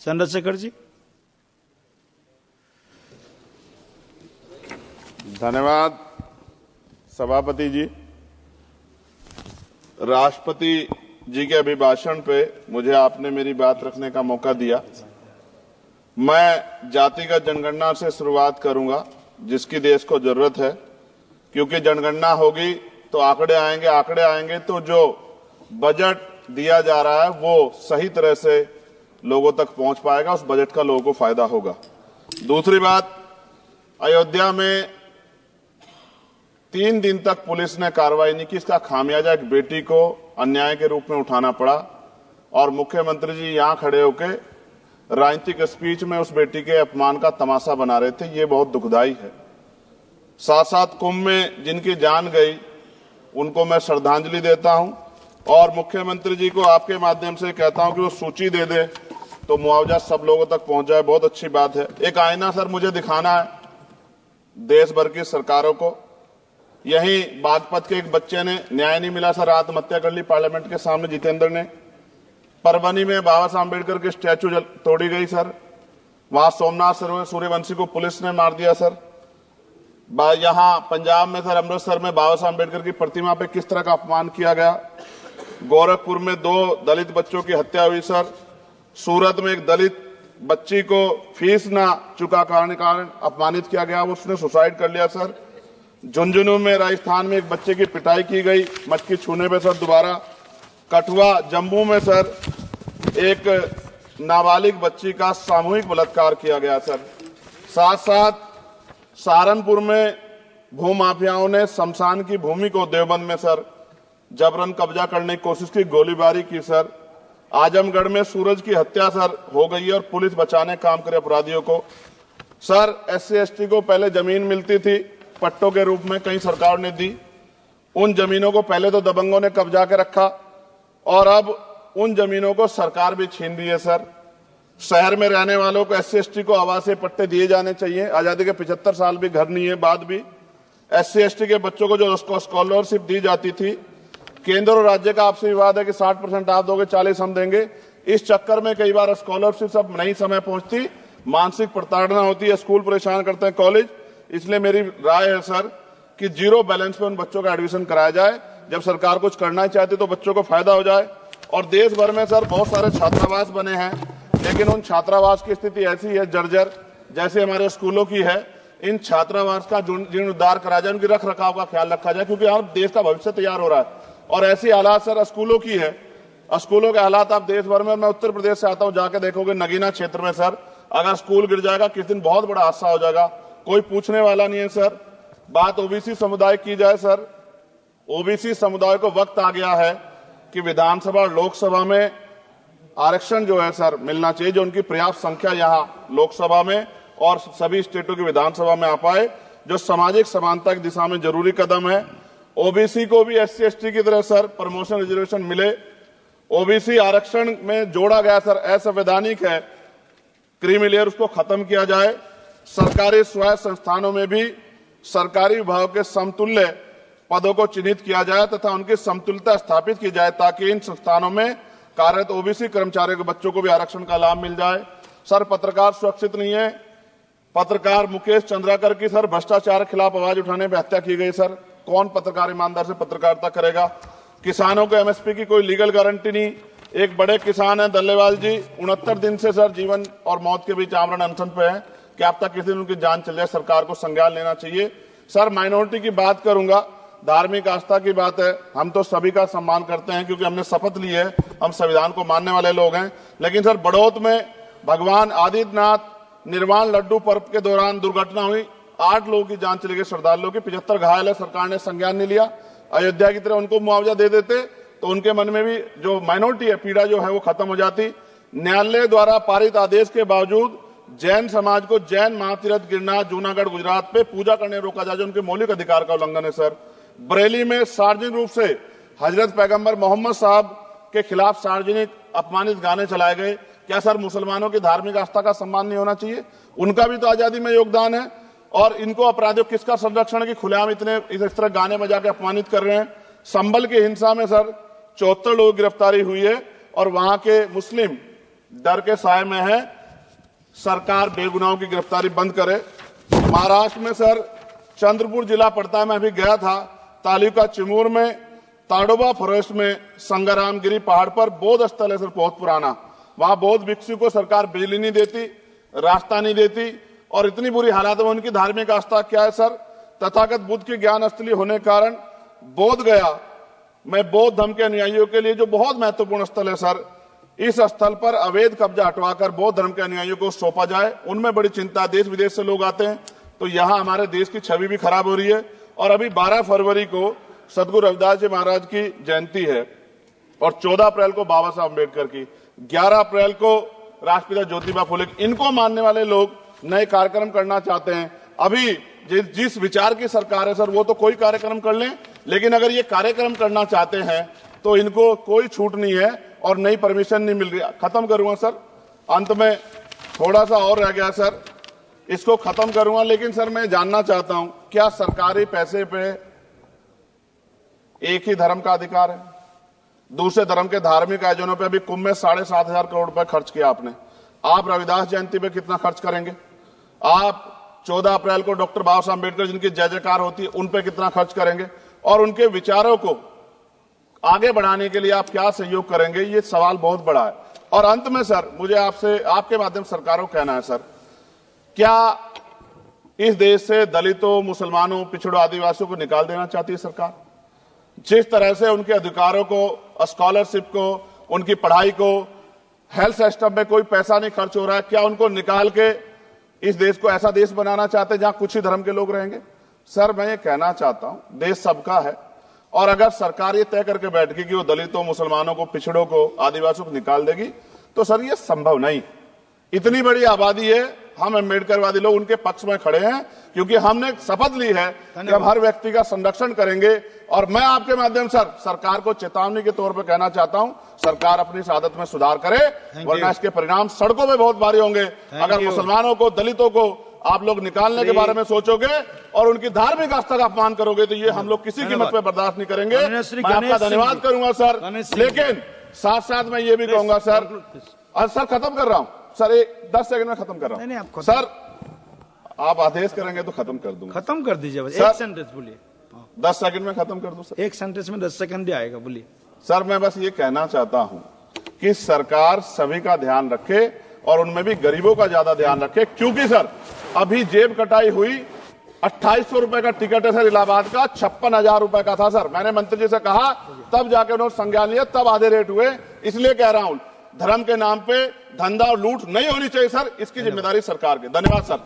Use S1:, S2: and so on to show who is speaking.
S1: चंद्रशेखर जी।
S2: धन्यवाद सभापति जी। राष्ट्रपति जी के अभिभाषण पे मुझे आपने मेरी बात रखने का मौका दिया। मैं जातिगत जनगणना से शुरुआत करूंगा, जिसकी देश को जरूरत है, क्योंकि जनगणना होगी तो आंकड़े आएंगे तो जो बजट दिया जा रहा है वो सही तरह से लोगों तक पहुंच पाएगा, उस बजट का लोगों को फायदा होगा। दूसरी बात, अयोध्या में 3 दिन तक पुलिस ने कार्रवाई नहीं की। इसका खामियाजा एक बेटी को अन्याय के रूप में उठाना पड़ा और मुख्यमंत्री जी यहां खड़े होकर राजनीतिक स्पीच में उस बेटी के अपमान का तमाशा बना रहे थे। ये बहुत दुखदाई है। साथ साथ कुंभ में जिनकी जान गई उनको मैं श्रद्धांजलि देता हूं और मुख्यमंत्री जी को आपके माध्यम से कहता हूं कि वो सूची दे दे तो मुआवजा सब लोगों तक पहुंच जाए। बहुत अच्छी बात है। एक आईना सर मुझे दिखाना है देश भर की सरकारों को। यही बागपत के एक बच्चे ने न्याय नहीं मिला सर, आत्महत्या कर ली पार्लियामेंट के सामने, जितेंद्र ने। परभनी में बाबा साहब अम्बेडकर की स्टैचू तोड़ी गई सर, वहां सोमनाथ सूर्यवंशी को पुलिस ने मार दिया सर। यहां पंजाब में सर, अमृतसर में बाबा साहब अम्बेडकर की प्रतिमा पे किस तरह का अपमान किया गया। गोरखपुर में 2 दलित बच्चों की हत्या हुई सर। सूरत में एक दलित बच्ची को फीस ना चुका कारण अपमानित किया गया, उसने सुसाइड कर लिया सर। झुंझुनू में राजस्थान में एक बच्चे की पिटाई की गई मटकी छूने पे सर दोबारा। कठुआ जम्मू में सर एक नाबालिग बच्ची का सामूहिक बलात्कार किया गया सर। साथ साथ सहारनपुर में भूमाफियाओं ने शमशान की भूमि को देवबंद में सर जबरन कब्जा करने की कोशिश की, गोलीबारी की सर। आजमगढ़ में सूरज की हत्या सर हो गई है और पुलिस बचाने काम करे अपराधियों को। सर SC ST को पहले जमीन मिलती थी पट्टों के रूप में, कई सरकार ने दी। उन जमीनों को पहले तो दबंगों ने कब्जा के रखा और अब उन जमीनों को सरकार भी छीन रही है सर। शहर में रहने वालों को SC ST को आवासीय पट्टे दिए जाने चाहिए। आजादी के 75 साल भी घर नहीं है, बाद भी SC ST के बच्चों को जो स्कॉलरशिप दी जाती थी, केंद्र और राज्य का आपसी विवाद है कि 60% आप दोगे, 40 हम देंगे। इस चक्कर में कई बार स्कॉलरशिप सब नहीं समय पहुंचती, मानसिक प्रताड़ना होती है, स्कूल परेशान करते हैं, कॉलेज। इसलिए मेरी राय है सर कि 0 बैलेंस पे उन बच्चों का एडमिशन कराया जाए। जब सरकार कुछ करना ही चाहती तो बच्चों को फायदा हो जाए। और देश भर में सर बहुत सारे छात्रावास बने हैं, लेकिन उन छात्रावास की स्थिति ऐसी है जर्जर, जैसे हमारे स्कूलों की है। इन छात्रावास का जीर्णोद्धार कराया जाए, उनकी रख रखाव का ख्याल रखा जाए, क्योंकि यहाँ देश का भविष्य तैयार हो रहा है। और ऐसी हालात सर स्कूलों की है। स्कूलों के हालात आप देश भर में, मैं उत्तर प्रदेश से आता हूँ, जाके देखोगे नगीना क्षेत्र में सर अगर स्कूल गिर जाएगा किस दिन बहुत बड़ा हादसा हो जाएगा, कोई पूछने वाला नहीं है सर। बात OBC समुदाय की जाए सर, OBC समुदाय को वक्त आ गया है कि विधानसभा और लोकसभा में आरक्षण जो है सर मिलना चाहिए, जो उनकी पर्याप्त संख्या यहाँ लोकसभा में और सभी स्टेटों की विधानसभा में आ पाए, जो सामाजिक समानता की दिशा में जरूरी कदम है। OBC को भी SC ST की तरह सर प्रमोशन रिजर्वेशन मिले। OBC आरक्षण में जोड़ा गया सर असंवैधानिक है, क्रीमी लेयर, उसको खत्म किया जाए। सरकारी स्वायत्त संस्थानों में भी सरकारी विभाग के समतुल्य पदों को चिन्हित किया जाए तथा उनकी समतुल्यता स्थापित की जाए, ताकि इन संस्थानों में कार्यरत OBC कर्मचारियों के बच्चों को भी आरक्षण का लाभ मिल जाए। सर पत्रकार सुरक्षित नहीं है। पत्रकार मुकेश चंद्राकर की सर भ्रष्टाचार के खिलाफ आवाज उठाने पर हत्या की गई सर। कौन पत्रकार ईमानदार से पत्रकारिता करेगा। किसानों को MSP की कोई लीगल गारंटी नहीं। एक बड़े किसान है दल्लेवाल जी, 69 दिन से सर जीवन और मौत के बीच आमरण अनशन पे है। क्या अब तक किसी दिन उनकी जान चल जाए, सरकार को संज्ञान लेना चाहिए। सर माइनॉरिटी की बात करूंगा, धार्मिक आस्था की बात है, हम तो सभी का सम्मान करते हैं क्योंकि हमने शपथ ली है, हम संविधान को मानने वाले लोग हैं। लेकिन सर बड़ौत में भगवान आदित्यनाथ निर्वाण लड्डू पर्व के दौरान दुर्घटना हुई, 8 लोगों की जान चली गई, श्रद्धालुओं की, 75 घायल है, सरकार ने संज्ञान नहीं लिया। अयोध्या की तरह उनको मुआवजा दे देते तो उनके मन में भी जो माइनॉरिटी है पीड़ा जो है वो खत्म हो जाती। न्यायालय द्वारा पारित आदेश के बावजूद जैन समाज को जैन महातीर्थ गिरनार जूनागढ़ गुजरात पे पूजा करने रोका जाए, जो उनके मौलिक अधिकार का उल्लंघन है सर। बरेली में सार्वजनिक रूप से हजरत पैगंबर मोहम्मद साहब के खिलाफ सार्वजनिक अपमानित गाने चलाए गए। क्या सर मुसलमानों की धार्मिक आस्था का सम्मान नहीं होना चाहिए? उनका भी तो आजादी में योगदान है। और इनको अपराधियों किसका संरक्षण की खुलेआम इतने इस तरह गाने बजा के अपमानित कर रहे हैं। संभल की हिंसा में सर 74 लोगों की गिरफ्तारी हुई है और वहां के मुस्लिम डर के साए में है। सरकार बेगुनाहों की गिरफ्तारी बंद करे। महाराष्ट्र में सर चंद्रपुर जिला पड़ता है, मैं अभी गया था, तालुका चिमूर में ताडोबा फॉरेस्ट में संग्रामगिरी पहाड़ पर बौद्ध स्थल है सर, बहुत पुराना। वहां बौद्ध भिक्षु को सरकार बिजली नहीं देती, रास्ता नहीं देती, और इतनी बुरी हालत में उनकी धार्मिक आस्था क्या है सर, तथागत बुद्ध की ज्ञान स्थली होने के कारण बोध गया में बौद्ध धर्म के अनुयायियों के लिए जो बहुत महत्वपूर्ण स्थल है सर, इस स्थल पर अवैध कब्जा हटवाकर बौद्ध धर्म के अनुयायियों को सौंपा जाए। उनमें बड़ी चिंता, देश विदेश से लोग आते हैं, तो यहाँ हमारे देश की छवि भी खराब हो रही है। और अभी 12 फरवरी को सदगुरु रविदास जी महाराज की जयंती है और 14 अप्रैल को बाबा साहब अम्बेडकर की, 11 अप्रैल को राष्ट्रपिता ज्योतिबा फुले। इनको मानने वाले लोग नए कार्यक्रम करना चाहते हैं। अभी जिस विचार की सरकार है सर, वो तो कोई कार्यक्रम कर लें, लेकिन अगर ये कार्यक्रम करना चाहते हैं तो इनको कोई छूट नहीं है और नई परमिशन नहीं मिल रही। खत्म करूंगा सर, अंत में थोड़ा सा और रह गया सर, इसको खत्म करूंगा। लेकिन सर मैं जानना चाहता हूं, क्या सरकारी पैसे पे एक ही धर्म का अधिकार है? दूसरे धर्म के धार्मिक आयोजनों पे अभी कुंभ में 7,500 करोड़ रुपए खर्च किया आपने। आप रविदास जयंती पे कितना खर्च करेंगे? आप 14 अप्रैल को डॉक्टर बाबा साहब अम्बेडकर जिनकी जय जयकार होती है, उन पे कितना खर्च करेंगे? और उनके विचारों को आगे बढ़ाने के लिए आप क्या सहयोग करेंगे? ये सवाल बहुत बड़ा है। और अंत में सर मुझे आपसे, आपके माध्यम से सरकारों को कहना है सर, क्या इस देश से दलितों, मुसलमानों, पिछड़ों, आदिवासियों को निकाल देना चाहती है सरकार? जिस तरह से उनके अधिकारों को, स्कॉलरशिप को, उनकी पढ़ाई को, हेल्थ सिस्टम में कोई पैसा नहीं खर्च हो रहा है, क्या उनको निकाल के इस देश को ऐसा देश बनाना चाहते हैं जहां कुछ ही धर्म के लोग रहेंगे? सर मैं ये कहना चाहता हूं, देश सबका है, और अगर सरकार ये तय करके बैठ गई कि वो दलितों, मुसलमानों को, पिछड़ों को, आदिवासियों को निकाल देगी, तो सर ये संभव नहीं। इतनी बड़ी आबादी है, हम अम्बेडकरवादी लोग उनके पक्ष में खड़े हैं, क्योंकि हमने शपथ ली है कि हम हर व्यक्ति का संरक्षण करेंगे। और मैं आपके माध्यम से सरकार को चेतावनी के तौर पर कहना चाहता हूं, सरकार अपनी इस आदत में सुधार करे, वरना इसके परिणाम सड़कों में बहुत भारी होंगे। अगर मुसलमानों को, दलितों को आप लोग निकालने के बारे में सोचोगे और उनकी धार्मिक आस्था का अपमान करोगे, तो ये हम लोग किसी कीमत पे बर्दाश्त नहीं करेंगे। मैं आपका धन्यवाद करूंगा सर, लेकिन साथ साथ मैं ये भी कहूंगा सर, सर खत्म कर रहा हूं सर, 10 सेकंड में खत्म कर रहा हूं सर, आप आदेश करेंगे तो खत्म कर दूंगा।
S1: खत्म कर दीजिए, एक सेंटेंस बोलिए।
S2: 10 सेकंड में खत्म कर दूं सर,
S1: एक सेंटेंस में 10 सेकंड ही आएगा, बोलिए
S2: सर। मैं बस ये कहना चाहता हूं कि सरकार सभी का ध्यान रखे और उनमें भी गरीबों का ज्यादा ध्यान रखे, क्योंकि सर अभी जेब कटाई हुई, 2800 रुपए का टिकट है सर इलाहाबाद का, 56,000 रुपए का था सर। मैंने मंत्री जी से कहा, तब जाके उन्होंने संज्ञान लिया, तब आधे रेट हुए। इसलिए कह रहा हूं, धर्म के नाम पे धंधा और लूट नहीं होनी चाहिए सर, इसकी जिम्मेदारी सरकार की। धन्यवाद सर।